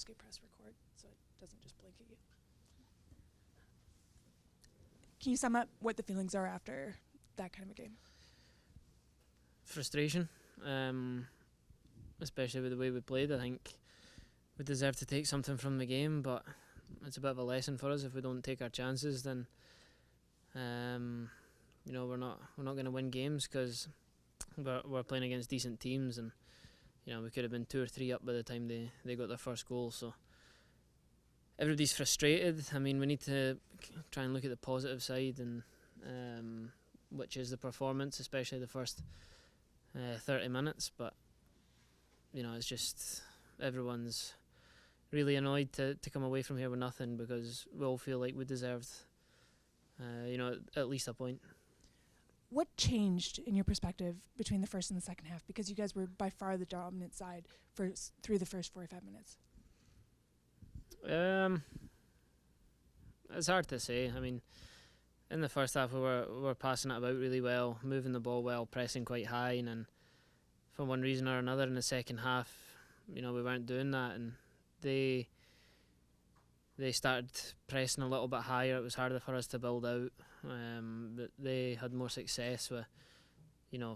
just get press record so it doesn't just blink at you. Can you sum up what the feelings are after that kind of a game? Frustration, especially with the way we played. I think we deserve to take something from the game, but it's a bit of a lesson for us. If we don't take our chances, then we're not going to win games, because we're playing against decent teams, and we could have been 2 or 3 up by the time they got their first goal. So everybody's frustrated. I mean, we need to try and look at the positive side, and which is the performance, especially the first 30 minutes. But it's just everyone's really annoyed to come away from here with nothing, because we all feel like we deserved at least a point. What changed in your perspective between the first and the second half? Because you guys were by far the dominant side through the first 45 minutes. It's hard to say. I mean, in the first half we were passing it about really well, moving the ball well, pressing quite high, and then for one reason or another in the second half, we weren't doing that, and they started pressing a little bit higher. It was harder for us to build out. But they had more success with,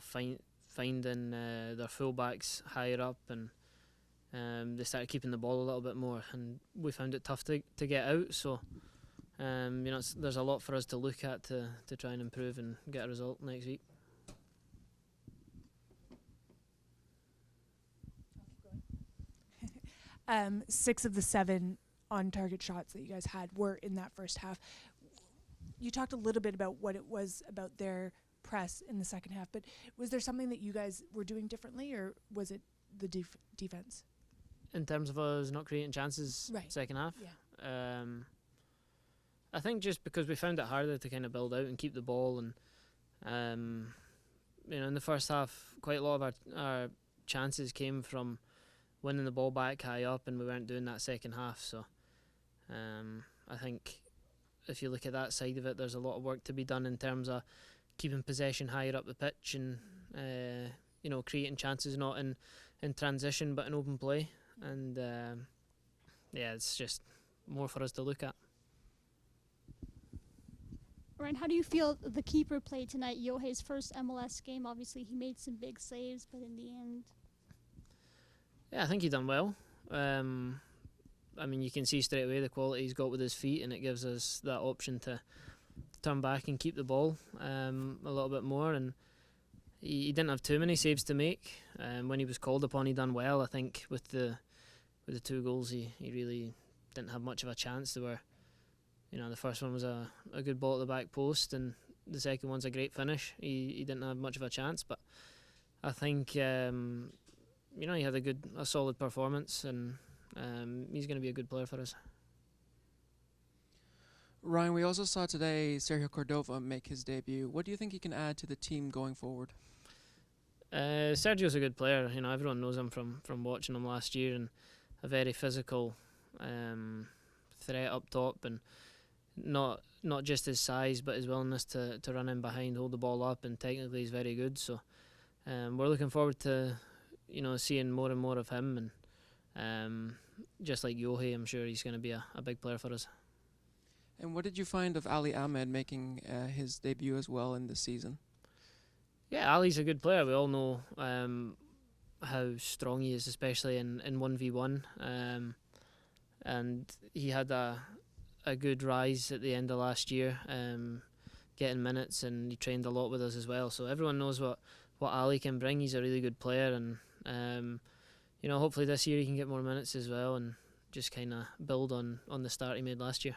finding their fullbacks higher up, and they started keeping the ball a little bit more, and we found it tough to get out. So, there's a lot for us to look at to try and improve and get a result next week. 6 of the 7 on-target shots that you guys had were in that first half. You talked a little bit about what it was about their press in the second half, but was there something that you guys were doing differently, or was it the defense? In terms of us not creating chances, right. Second half? Yeah. I think just because we found it harder to kind of build out and keep the ball, and in the first half, quite a lot of our chances came from winning the ball back high up, and we weren't doing that second half. So I think if you look at that side of it, there's a lot of work to be done in terms of keeping possession higher up the pitch, and creating chances not in transition but in open play. And it's just more for us to look at. Ryan, how do you feel the keeper played tonight? Yohei's first MLS game, obviously he made some big saves, but in the end... Yeah, I think he done well. I mean, you can see straight away the quality he's got with his feet, and it gives us that option to turn back and keep the ball a little bit more. And he didn't have too many saves to make. When he was called upon, he done well. I think with the 2 goals, he really didn't have much of a chance. They were, the first one was a good ball at the back post, and the second one's a great finish. He didn't have much of a chance, but I think he had a solid performance, and he's going to be a good player for us. Ryan, we also saw today Sergio Cordova make his debut. What do you think he can add to the team going forward? Sergio's a good player. Everyone knows him from watching him last year, and a very physical threat up top, and not just his size but his willingness to run in behind, hold the ball up, and technically he's very good. So we're looking forward to seeing more and more of him, and just like Yohei, I'm sure he's going to be a big player for us. And what did you find of Ali Ahmed making his debut as well in this season? Yeah, Ali's a good player. We all know how strong he is, especially in 1v1. And he had a good rise at the end of last year, getting minutes, and he trained a lot with us as well. So everyone knows what Ali can bring. He's a really good player, and hopefully this year he can get more minutes as well, and just kind of build on the start he made last year.